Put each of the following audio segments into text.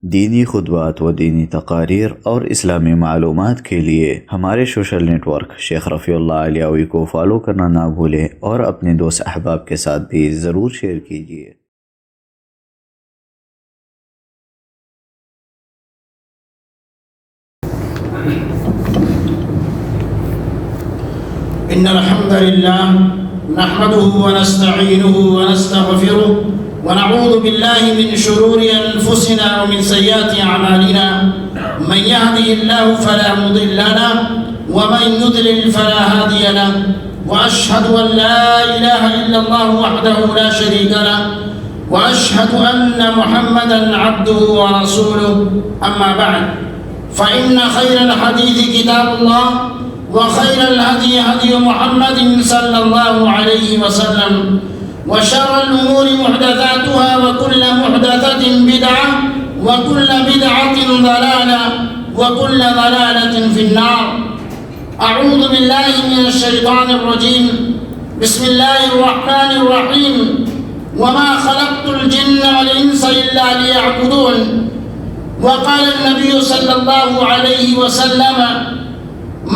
دینی خطبات و دینی تقاریر اور اسلامی معلومات کے لیے ہمارے سوشل نیٹ ورک شیخ رفیع اللہ علیوی کو فالو کرنا نہ بھولیں اور اپنے دوست احباب کے ساتھ بھی ضرور شیئر کیجیے۔ إن الحمد لله نحمده ونستعينه ونستغفره ونعوذ بالله من شرور أنفسنا ومن سيئات أعمالنا من يهده الله فلا مضل له ومن يضلل فلا هادي له وأشهد أن لا إله إلا الله وحده لا شريك له وأشهد أن محمدا عبده ورسوله أما بعد فإن خير الحديث كتاب الله وخير الهدي هدي محمد صلى الله عليه وسلم وشر الأمور محدثاتها وكل محدثة بدعة وكل بدعة ضلالة وكل ضلالة في النار أعوذ بالله من الشيطان الرجيم بسم الله الرحمن الرحيم وما خلقت الجن والإنس إلا ليعبدون وقال النبي صلى الله عليه وسلم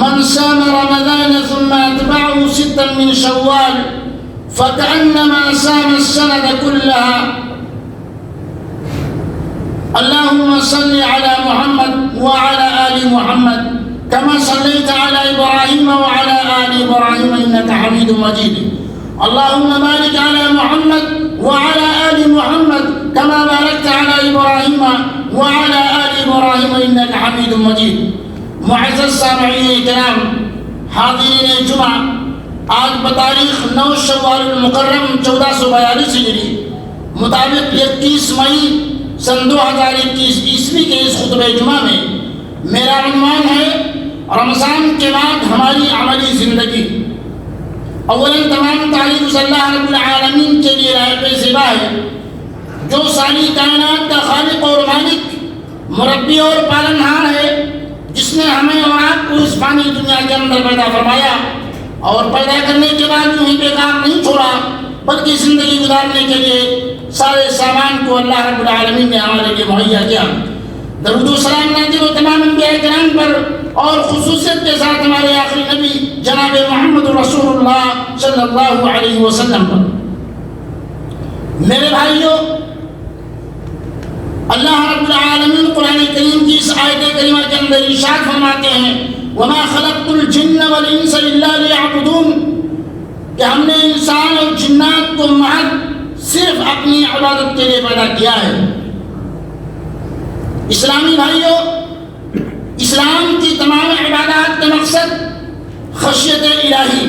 من صام رمضان ثم أتبعه ستا من شوال فكأنما صام السنة كلها اللهم صل على محمد وعلى آل محمد كما صليت على إبراهيم وعلى آل إبراهيم إنك حميد مجيد اللهم بارك على محمد وعلى آل محمد كما باركت على إبراهيم وعلى آل إبراهيم إنك حميد مجيد معزز سامعین کرام، حاضرین جمعہ، آج بتاریخ 9 شوال المکرم 1442 ہجری مطابق 21 مئی سن 2021 عیسوی کے اس خطبہ جمعہ میں میرا عنوان ہے رمضان کے بعد ہماری عملی زندگی۔ اولاً تمام تعریف اللہ رب العالمین کے لیے لائق زیبا ہے جو ساری کائنات کا خالق اور مالک، مربی اور پالنہار ہے، جس نے ہمیں اور آپ کو اس فانی دنیا کے اندر پیدا فرمایا اور پیدا کرنے کے بعد یوں ہی بیکار نہیں چھوڑا بلکہ زندگی گزارنے کے لیے سارے سامان کو اللہ رب العالمین نے ہمارے لیے مہیا کیا۔ درود و سلام نازل ہو تمام انبیاء کرام پر اور خصوصیت کے ساتھ ہمارے آخری نبی جناب محمد رسول اللہ صلی اللہ علیہ وسلم پر۔ میرے بھائیوں، اللہ رب العالمین قرآن کریم کی اس آیت کریمہ کے اندر ارشاد فرماتے ہیں وَمَا خَلَقْتُ الْجِنَّ وَالْإِنسَ إِلَّا لِيَعْبُدُونَ کہ ہم نے انسان اور جنات کو محض صرف اپنی عبادت کے لیے پیدا کیا ہے۔ اسلامی بھائیوں، اسلام کی تمام عبادات کا مقصد خشیت الہی،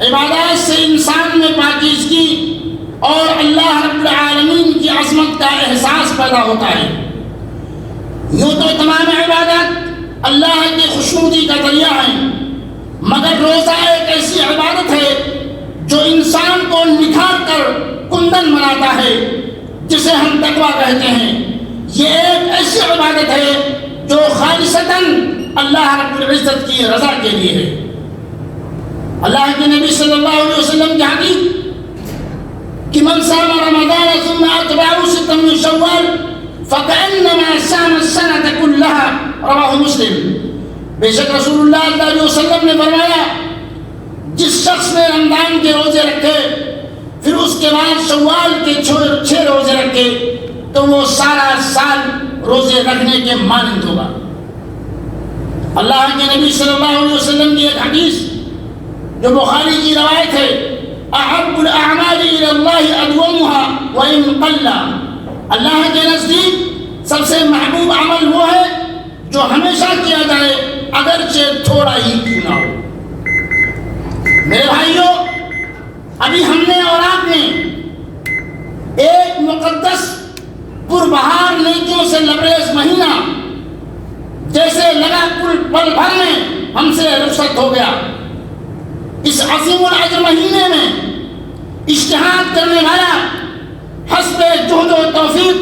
عبادات سے انسان میں پاکیزگی اور اللہ رب العالمین کی عظمت کا احساس پیدا ہوتا ہے۔ یوں تو تمام عبادت اللہ کی خوشنودی کا ذریعہ ہیں، مگر روزہ ایک ایسی عبادت ہے جو انسان کو نکھار کر کندن بناتا ہے، جسے ہم تقویٰ کہتے ہیں۔ یہ ایک ایسی عبادت ہے جو خالصتاً اللہ رب العزت کی رضا کے لیے ہے۔ اللہ کے نبی صلی اللہ علیہ وسلم کی حدیث کہ من صام رمضان ثم اتبعه ستا من شوال فكأنما صام السنة كلها رواہ مسلم۔ بے شک رسول اللہ صلی اللہ علیہ وسلم نے فرمایا جس شخص نے رمضان کے روزے رکھے پھر اس کے بعد شوال کے 6 روزے رکھے تو وہ سارا سال روزے رکھنے کے مانند ہوگا۔ اللہ کے نبی صلی اللہ علیہ وسلم کی ایک حدیث جو بخاری کی روایت ہے احب الاعمال الى اللہ ادومها وان قل، اللہ کے نزدیک سب سے محبوب عمل وہ ہے جو ہمیشہ کیا جائے اگرچہ تھوڑا ہی کیوں نہ ہو۔ میرے بھائیوں، ابھی ہم نے اور آپ نے ایک مقدس پربہار نیکیوں سے لبریز مہینہ جیسے لگا کل پل بھر میں ہم سے رخصت ہو گیا۔ اس عظیم الاجر مہینے میں اجتہاد کرنے والا حسب جہد و توفیق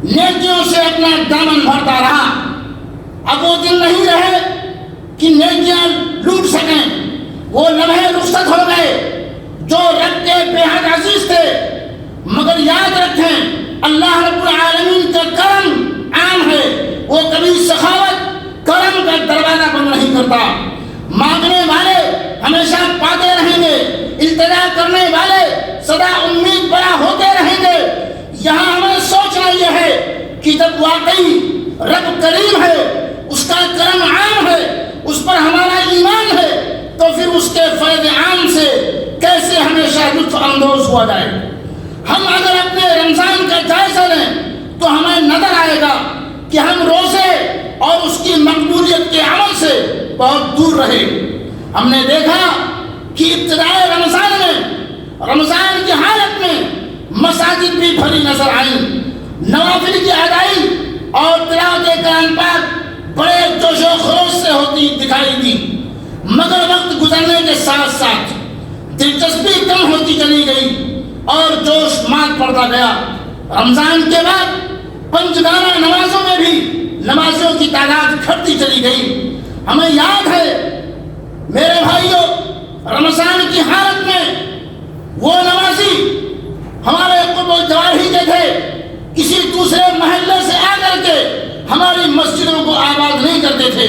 نیکیوں سے اپنا دامن بھرتا رہا۔ اب وہ دن نہیں رہے کہ نیکیاں لوٹ سکیں، وہ لمحے رخصت ہو گئے جو رب کے بے حد عزیز تھے، مگر یاد رکھیں اللہ رب العالمین کا کرم کرتا. مانگنے والے ہمیشہ پاتے رہیں گے, التجا کرنے والے سدا امید بڑا ہوتے رہیں گے. یہاں ہمیں سوچنا یہ ہے کہ جب واقعی رب کریم ہے, اس کا کرم عام ہے, اس پر ہمارا ایمان ہے, تو پھر اس کے فیض عام سے کیسے ہمیشہ لطف اندوز ہوا جائے. ہم اگر اپنے رمضان کا جائزہ لیں تو ہمیں نظر آئے گا کہ ہم روزے اور اس کی مقبولیت کے عمل سے بہت دور رہے. ہم نے دیکھا کہ ابتدائے رمضان میں, رمضان کی حالت میں مساجد بھی بھری نظر آئیں, نوافل کی ادائی اور تلاوت کلام پاک بڑے جوش و خروش سے ہوتی دکھائی دی. مگر وقت گزرنے کے ساتھ ساتھ دلچسپی کم ہوتی چلی گئی اور جوش مات پڑتا گیا. رمضان کے بعد پنجگانہ نمازوں میں بھی نمازیوں کی تعداد گھٹتی چلی گئی. ہمیں یاد ہے میرے بھائیوں, رمضان کی حالت میں وہ نمازی ہمارے قرب و جواری کے تھے, کسی دوسرے محلے سے آ کر کے ہماری مسجدوں کو آباد نہیں کرتے تھے.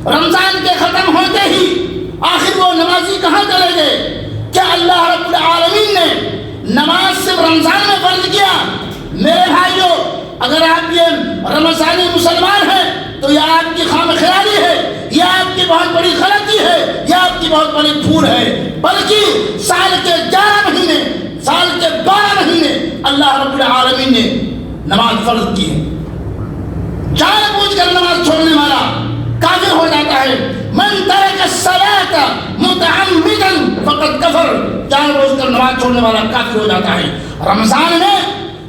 رمضان کے ختم ہوتے ہی آخر وہ نمازی کہاں چلے گئے؟ کیا اللہ رب العالمین نے نماز صرف رمضان میں فرض کیا؟ میرے بھائیوں, اگر آپ یہ رمضانی مسلمان ہیں تو یہ آپ کی خام خیالی ہے, یہ آپ کی بہت بڑی غلطی ہے, یہ آپ کی بہت بڑی بھول ہے. بلکہ سال کے 11 مہینے, سال کے 12 مہینے اللہ رب العالمین نے نماز فرض کی ہے. جان بوجھ کر نماز چھوڑنے والا کافر ہو جاتا ہے. من ترک الصلاۃ متعمدا فقد کفر, جان بوجھ کر نماز چھوڑنے والا کافر ہو جاتا ہے. رمضان میں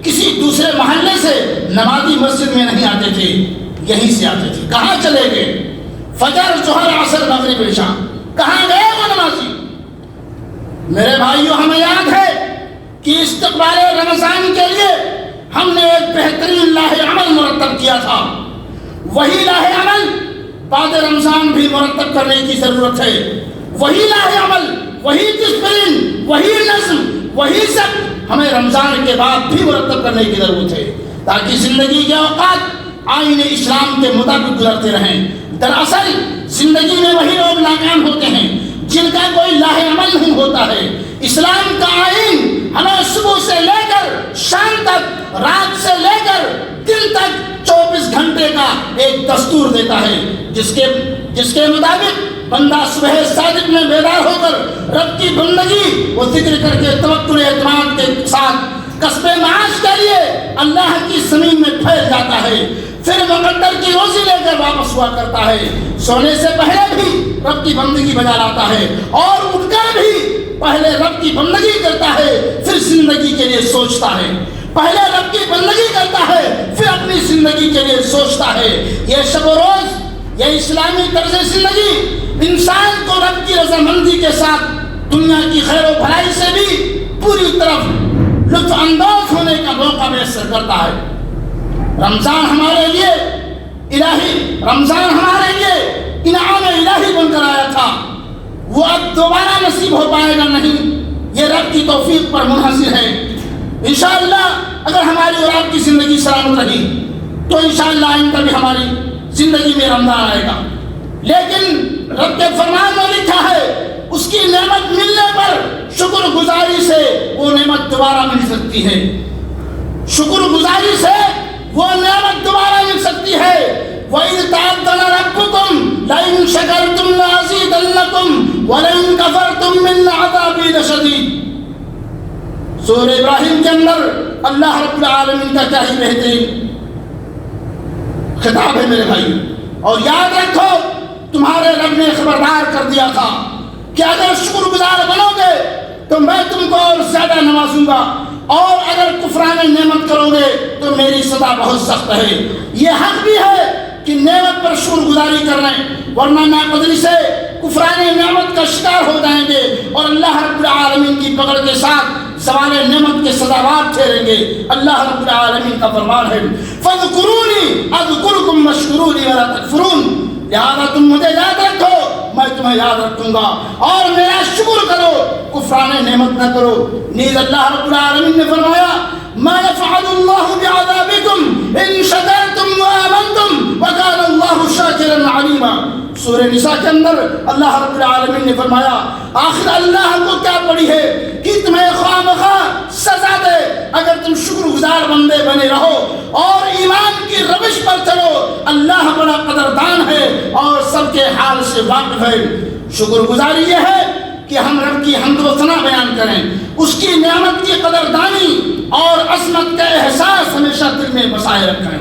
کسی دوسرے محلے سے نمازی مسجد میں نہیں آتے تھے, یہیں سے آتے تھے. کہاں چلے گئے؟ فجر, ظہر, عصر, مغرب, عشاء, کہاں گئے وہ نمازی؟ میرے بھائیوں, ہمیں یاد ہے کہ استقبال رمضان کے لیے ہم نے ایک بہترین لاہ عمل مرتب کیا تھا. وہی لاہ عمل بعد رمضان بھی مرتب کرنے کی ضرورت ہے. وہی لاہ عمل, وہی ڈسپلن, وہی نظم, وہی سب ہمیں رمضان کے بعد بھی مرتب کرنے کی ضرورت ہے, تاکہ زندگی کے اوقات آئین اسلام کے مطابق گزرتے رہیں. دراصل زندگی میں وہی لوگ ناکام ہوتے ہیں جن کا کوئی لاہ عمل نہیں ہوتا ہے. اسلام کا آئین ہمیں صبح سے لے کر شام تک, رات سے لے کر دن تک 24 گھنٹے کا ایک دستور دیتا ہے, جس کے مطابق بندہ صبح صادق میں بیدار ہو کر رب کی بندگی و ذکر کر کے توکل اعتماد کے ساتھ کسب معاش کے لیے اللہ کی زمین میں پھیل جاتا ہے. پھر مقدر کی روزی لے کر واپس ہوا کرتا ہے. سونے سے پہلے بھی رب کی بندگی بجا لاتا ہے اور اٹھ کر بھی پہلے رب کی بندگی کرتا ہے, پھر زندگی کے لیے سوچتا ہے. پہلے رب کی بندگی کرتا ہے, پھر اپنی زندگی کے لیے سوچتا ہے. یہ شب و روز, یہ اسلامی طرز زندگی انسان کو رب کی رضامندی کے ساتھ دنیا کی خیر و بھلائی سے بھی پوری طرف لطف اندوز ہونے کا موقع میسر کرتا ہے. رمضان ہمارے لیے الہی, رمضان ہمارے لیے انعام الہی بن کر آیا تھا. وہ اب دوبارہ نصیب ہو پائے گا نہیں, یہ رب کی توفیق پر منحصر ہے. انشاءاللہ اگر ہماری اور آپ کی زندگی سلامت رہی تو انشاءاللہ آئندہ بھی ہماری زندگی میں رمضان آئے گا. لیکن رب کے فرمان میں لکھا ہے اس کی نعمت ملنے پر شکر گزاری سے وہ نعمت دوبارہ مل سکتی ہے. شکر گزاری سے وہ نعمت دوبارہ مل سکتی ہے. وَإِذْ تَعَذَّنَ رَبُّكُمْ لَئِن شَكَرْتُمْ لَأَزِيدَنَّكُمْ وَلَئِن كَفَرْتُمْ مِنْ عَذَابِي لَشَدِيدٌ. سورہ ابراہیم کے اندر اللہ رب العالمین کا کیا ہی بہترین خطاب ہے میرے بھائی. اور یاد رکھو تمہارے رب نے خبردار کر دیا تھا کہ اگر شکر گزار بنو گے تو میں تم کو اور زیادہ نوازوں گا, اور اگر کفران نعمت کرو گے تو میری سزا بہت سخت ہے. یہ حق بھی ہے کہ نعمت پر شکر گزاری کر رہے ہیں, ورنہ ناقدری سے کفران نعمت کا شکار ہو جائیں گے اور اللہ رب العالمین کی پکڑ کے ساتھ زوال نعمت کے سزاوار ٹھہریں گے. اللہ رب العالمین کا فرمان ہے فَاذْكُرُونِي أَذْكُرْكُمْ وَاشْكُرُوا لِي وَلَا تَكْفُرُونَ. لہٰذا تم مجھے یاد رکھو, میں تمہیں یاد رکھوں گا, اور میرا شکر کرو, کفران نعمت نہ کرو. نیز اللہ رب العالمین نے فرمایا ما يفعل الله بعذابكم ان شكرتم وآمنتم وكان الله شاكرا عليما. سورہ نساء کے اندر اللہ رب العالمین نے فرمایا آخر اللہ کو کیا پڑی ہے کہ تمہیں خواہ مخواہ سزا دے اگر تم شکر گزار بندے بنے رہو اور ایمان کی روش پر چلو. اللہ بڑا قدردان ہے اور سب کے حال سے واقف ہے. شکر گزاری یہ ہے کہ ہم رب کی حمد و ثنا بیان کریں, اس کی نعمت کی قدردانی اور عظمت کا احساس ہمیشہ دل میں بسائے رکھیں,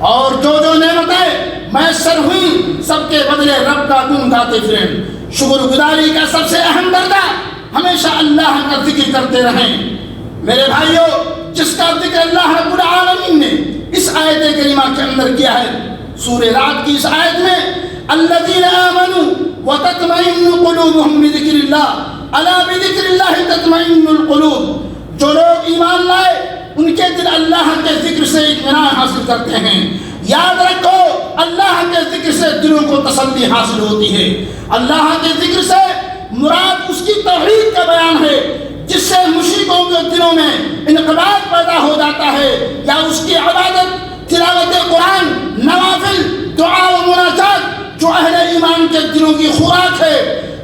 اور جو نعمتیں میسر ہوئی سب کے بدلے رب کا گن گاتے پھریں. شکر گزاری کا سب سے اہم درجہ ہمیشہ اللہ کا ذکر کرتے رہیں. میرے بھائیو, جس کا ذکر اللہ رب العالمین نے اس آیت کریمہ کے اندر کیا ہے, سورہ رعد کی اس آیت میں الذین آمنوا وتطمئن قلوبهم بذکر اللہ الا بذکر اللہ تطمئن القلوب. جو لوگ ایمان لائے ان کے دل اللہ کے ذکر سے اطمینان حاصل کرتے ہیں. یاد رکھو اللہ کے ذکر سے دلوں کو تسلی حاصل ہوتی ہے. اللہ کے ذکر سے مراد اس کی توحید کا بیان ہے جس سے مشرکوں کے دلوں میں انقباض پیدا ہو جاتا ہے, یا اس کی عبادت, تلاوت قرآن, نوافل, دعا و مناجات جو اہل ایمان کے دلوں کی خوراک ہے,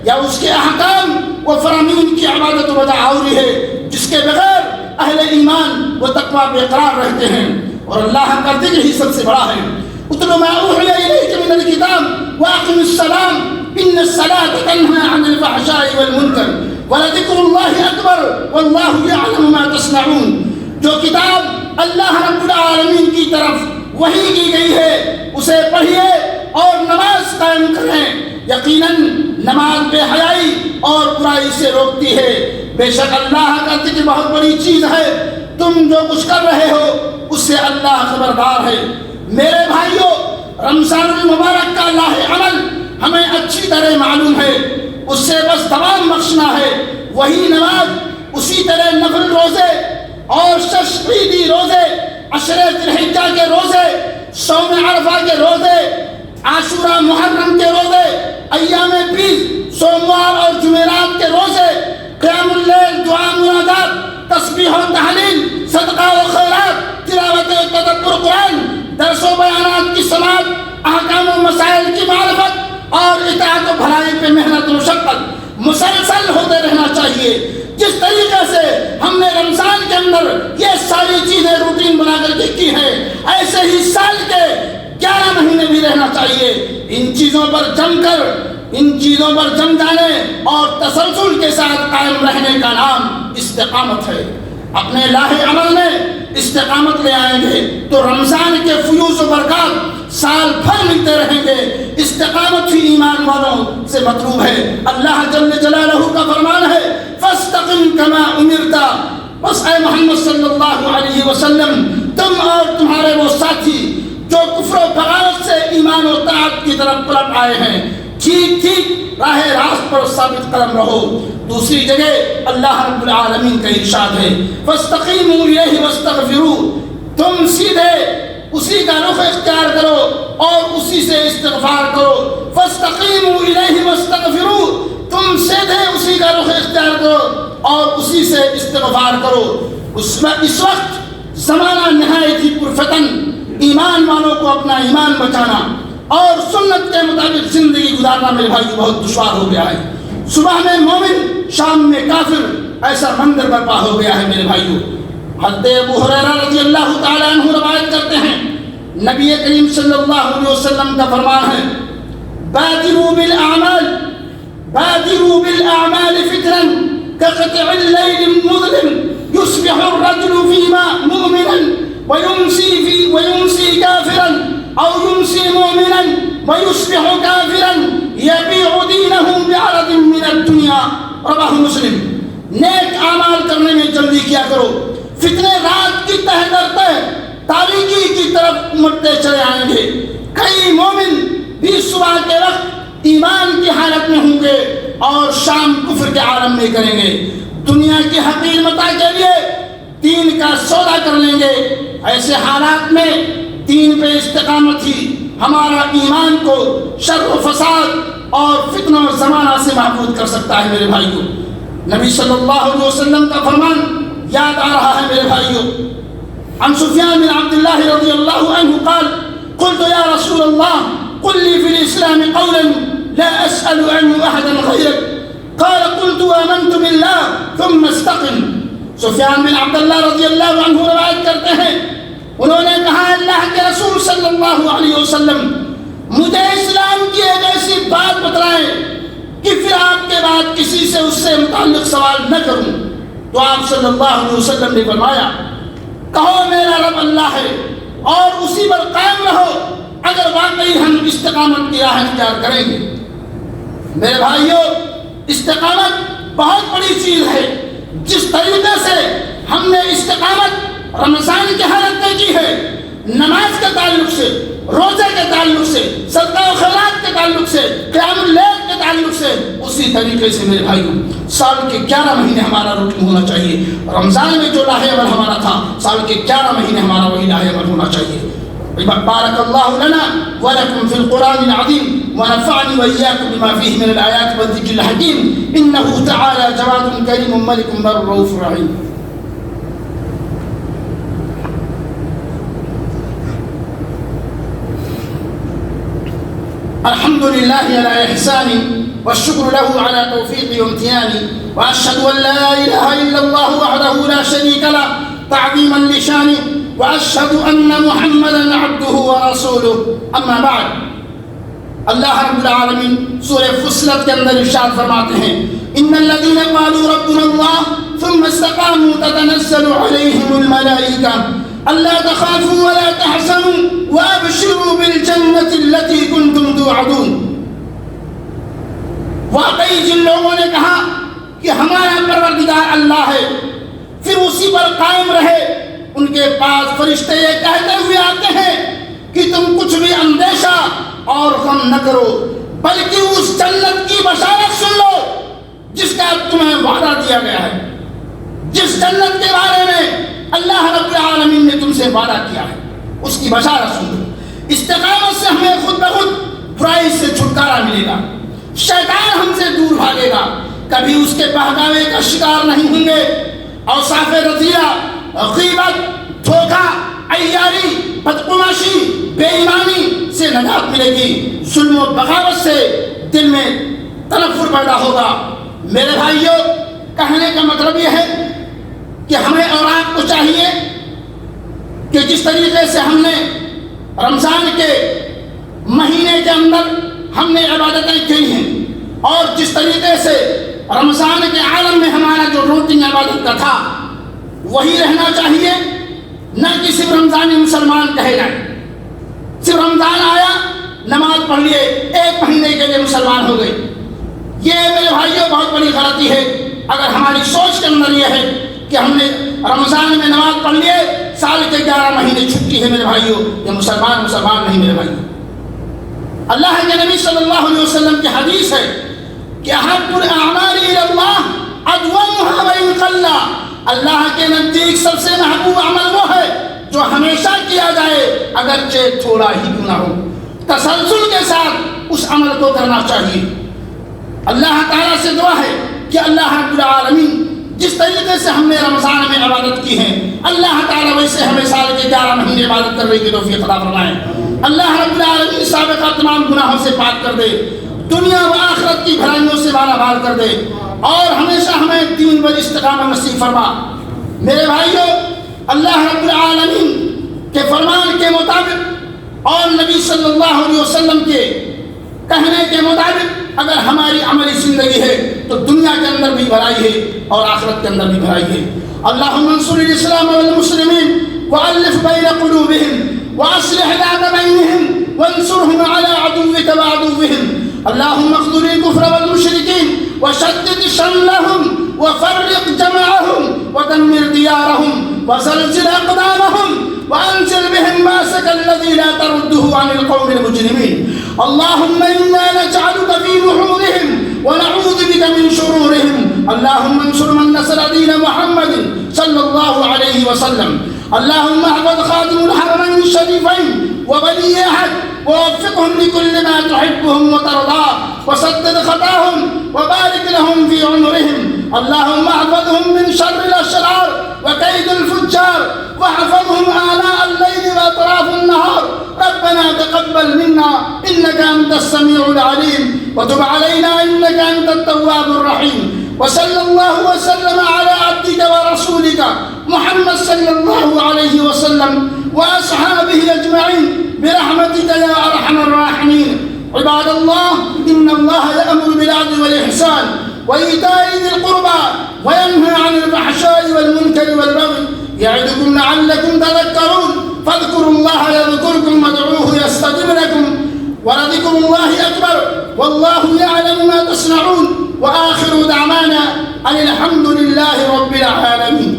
یا اس کے احکام و فرامین کی عبادت و بدعوری ہے جس کے بغیر اہل ایمان و تقوی بے قرار رہتے ہیں. اور اللہ کا ذکر ہی سب سے بڑا ہے. اتل ما اوحی الیک من الکتاب واقم الصلاۃ ان الصلاۃ تنہی عن الفحشاء والمنکر ولذکر اللہ اکبر واللہ یعلم ما تصنعون. جو کتاب اللہ رب العالمین کی طرف وحی کی گئی ہے اسے پڑھیے اور نماز قائم کریں. یقیناً نماز بے حیائی اور برائی سے روکتی ہے. بے شک اللہ کا ذکر بہت بڑی چیز ہے. تم جو کچھ کر رہے ہو اس سے اللہ خبردار ہے. میرے بھائیوں, رمضان المبارک کا لاہ عمل ہمیں اچھی طرح معلوم ہے. اس سے بس تمام بخشنا ہے. وہی نماز, اسی طرح نفل روزے اور ششعیدی روزے, عشرے ذی الحجہ کے روزے, صوم عرفہ کے روزے, عاشورہ محرم کے روزے, ایام بیض, سوموار اور جمعرات کے روزے, قیام اللیل, دعا مناجات, تسبیح و تحلیل, صدقہ و خیرات, تلاوت و تدبر قرآن, درس و بیانات کی سماعت, احکام و مسائل کی معرفت اور اطاعت و بھلائی پہ محنت و مشقت مسلسل ہوتے رہنا چاہیے. جس طریقے سے ہم نے رمضان کے اندر یہ ساری چیزیں روٹین بنا کر کے کی ہیں, ایسے ہی سال کے 11 مہینے بھی رہنا چاہیے. ان چیزوں پر جم جانے اور تسلسل کے ساتھ قائم رہنے کا نام استقامت ہے. اپنے لاہ عمل میں استقامت لے آئیں گے تو رمضان کے فیوز و برکات سال بھر ملتے رہیں گے. استقامت ہی ایمان والوں سے مطلوب ہے. اللہ جل جلالہ کا فرمان ہے فاستقم کما امرت. بس اے محمد صلی اللہ علیہ وسلم, تم اور تمہارے وہ ساتھی جو کفر و بغاوت سے ایمان و طاعت کی طرف پلٹ آئے ہیں, ٹھیک راہ راست پر ثابت قدم رہو. دوسری جگہ اللہ رب العالمین کا ارشاد ہے فاستقیموا الیہ واستغفروہ. تم سیدھے اسی کا رخ اختیار کرو اور اسی سے استغفار کرو. فاستقیموا الیہ واستغفروہ, تم سیدھے اسی کا رخ اختیار کرو اور اسی سے استغفار کرو. اس وقت زمانہ نہایت ہی پرفتن, ایمان والوں کو اپنا ایمان بچانا اور سنت کے مطابق زندگی گزارنا میرے بھائی بہت دشوار ہو گیا ہے. صبح میں مومن, شام میں کافر, ایسا منظر برپا ہو گیا ہے میرے بھائیوں. حضرت ابو ہریرہ رضی اللہ تعالیٰ عنہ روایت کرتے ہیں, نبی کریم صلی اللہ علیہ وسلم کا فرمان ہے بادروا بالاعمال فتنا كقطع الليل المظلم يصبح الرجل فيما مؤمنا ويمسي كافرا او يمسي مؤمنا ويصبح كافرا يبيع دينه بعرض من الدنيا. رواه مسلم. نیک اعمال کرنے میں جلدی کیا کرو, فتنے رات کی تہ در تہ تاریکی کی طرف مٹتے چلے آئیں گے. کئی مومن بھی صبح کے وقت ایمان کی حالت میں ہوں گے اور شام کفر کے عالم میں کریں گے. دنیا کی حقیر متاع کے لیے دین کا سودا کر لیں گے. ایسے حالات میں دین پہ استقامت ہی ہمارا ایمان کو شر و فساد اور فتنہ و زمانہ سے محفوظ کر سکتا ہے میرے بھائیوں. نبی صلی اللہ علیہ وسلم کا فرمان یاد آ رہا ہے میرے بھائیوں. عن سفیان بن عبد الله رضی اللہ عنہ قال قلت یا رسول اللہ قل لی فی الاسلام قولا لا أسأل عنه أحدا غيرك قال قلت آمنت بالله ثم استقم. سفیان بن عبداللہ رضی اللہ عنہ روایت کرتے ہیں، انہوں نے کہا اللہ کے رسول صلی اللہ علیہ وسلم مجھے اسلام کی ایک ایسی بات بتلائیں کہ پھر آپ کے بعد کسی سے اس سے متعلق سوال نہ کروں. تو آپ صلی اللہ علیہ وسلم نے فرمایا کہو میرا رب اللہ ہے اور اسی پر قائم رہو اگر واقعی ہم استقامت کی راہ اختیار کریں گے. میرے بھائیوں، استقامت بہت بڑی چیز ہے. جس طریقے سے ہم نے استقامت رمضان کی حالت میں کی ہے، نماز کے تعلق سے، روزے کے تعلق سے، صدقہ و خیرات کے تعلق سے، قیام اللیل کے تعلق سے، اسی طریقے سے میرے بھائیوں سال کے 11 مہینے ہمارا روٹین ہونا چاہیے. رمضان میں جو لاہ عمل ہمارا تھا، سال کے 11 مہینے ہمارا وہی لاہ عمل ہونا چاہیے. بارك الله لنا ولكم في القرآن العظيم ونفعني وإياكم بما فيه من الآيات والذكر الحكيم إنه تعالى جواد كريم ملك بر رؤوف رحيم. الحمد لله على إحساني والشكر له على توفيقي وامتناني وأشهد أن لا إله إلا الله وحده لا شريك له تعظيما لشانه وأشهد أن محمدا عبده ورسوله. أما بعد، اللہ رب العالمین سورہ فصلت کے اندر ارشاد فرماتے ہیں ان الذين قالوا ربنا الله ثم استقاموا تتنزل عليهم الملائكة ألا تخافوا ولا تحزنوا وأبشروا بالجنة التي كنتم توعدون. واقعی جن لوگوں نے کہا کہ ہمارا پروردگار اللہ ہے، پھر اسی پر قائم رہے، ان کے پاس فرشتے یہ کہتے ہوئے آتے ہیں کہ تم کچھ بھی اندیشہ اور غم نہ کرو، بلکہ اس جنت کی بشارت سن لو جس کا تمہیں وعدہ دیا گیا ہے. جس جنت کے بارے میں اللہ رب العالمین نے تم سے وعدہ کیا ہے، اس کی بشارت سن لو. استقامت سے ہمیں خود بخود برائی سے چھٹکارا ملے گا، شیطان ہم سے دور بھاگے گا، کبھی اس کے بہکاوے کا شکار نہیں ہوں گے. اوصاف رذیلہ، غیبت، دھوکہ، عیاری، بدقماشی، بے ایمانی سے نجات ملے گی. ظلم و بغاوت سے دل میں تنفر پیدا ہوگا. میرے بھائیوں، کہنے کا مطلب یہ ہے کہ ہمیں اور آپ کو چاہیے کہ جس طریقے سے ہم نے رمضان کے مہینے کے اندر ہم نے عبادتیں کی ہیں اور جس طریقے سے رمضان کے عالم میں ہمارا جو روٹین عبادت کا تھا وہی رہنا چاہیے. نہ کہ صرف رمضانی مسلمان کہے جائیں، صرف رمضان آیا نماز پڑھ لیے، ایک مہینے کے لیے مسلمان ہو گئے. یہ میرے بھائیوں بہت بڑی غلطی ہے. اگر ہماری سوچ کے اندر یہ ہے کہ ہم نے رمضان میں نماز پڑھ لیے، سال کے 11 مہینے چھٹی ہے، میرے بھائیوں یہ مسلمان نہیں میرے بھائیوں. اللہ کے نبی صلی اللہ علیہ وسلم کی حدیث ہے کہ احب الاعمال الی اللہ ادومها وان قل. اللہ کے نزدیک سب سے محبوب عمل وہ ہے جو ہمیشہ کیا جائے اگرچہ تھوڑا ہی کیوں نہ ہو. تسلسل کے ساتھ اس عمل کو کرنا چاہیے. اللہ تعالیٰ سے دعا ہے کہ اللہ رب العالمین جس طریقے سے ہم نے رمضان میں عبادت کی ہے، اللہ تعالیٰ ویسے ہمیں سال کے 11 مہینے عبادت کرنے کی توفیق عطا فرمائے. اللہ رب العالمین سابقہ تمام گناہوں سے پاک کر دے، دنیا و آخرت کی بھلائیوں سے مالا مال کر دے اور ہمیشہ ہمیں دین پر استقامت نصیب فرما. میرے بھائیوں، اللہ رب العالمین کے فرمان کے مطابق اور نبی صلی اللہ علیہ وسلم کے کہنے کے مطابق اگر ہماری عملی زندگی ہے تو دنیا کے اندر بھی بھلائی ہے اور آخرت کے اندر بھی بھلائی ہے. اللہم انصر الاسلام والمسلمین والف بین قلوبہم واصلح ذات بینہم وانصرہم علی عدوک وعدوہم. اللہم اخذل الكفر والمشرکین وشدد شملهم وفرق جمعهم ودمر ديارهم وزلزل أقدامهم وأنزل بهم باسك الذي لا ترده عن القوم المجرمين. اللهم إنا نجعلك في نحورهم ونعوذ بك من شرورهم. اللهم انصر من نصر دين محمد صلى الله عليه وسلم. اللهم احفظ خادم الحرمين الشريفين وولي عهد ووفقهم لكل ما تحبهم وترضاه وسدد خطاهم وبارك لهم في عمرهم. اللهم احفظهم من شر الاشرار وكيد الفجار واحفظهم آناء الليل واطراف النهار. ربنا ربنا تقبل منا إنك أنت السميع العليم وتب علينا إنك أنت التواب الرحيم. وصلى الله وسلم على عبدك ورسولك محمد صلى الله عليه وسلم وأصحابه أجمعين برحمتك يا أرحم الراحمين. عباد الله، إن الله يأمر بالعدل والإحسان وإيتاء ذي القربى وينهى عن الفحشاء والمنكر والبغي يعظكم لعلكم تذكرون. فاذكروا الله يذكركم وادعوه يستجب لكم ولذكر الله أكبر والله يعلم ما تصنعون. وآخر دعوانا أن الحمد لله رب العالمين.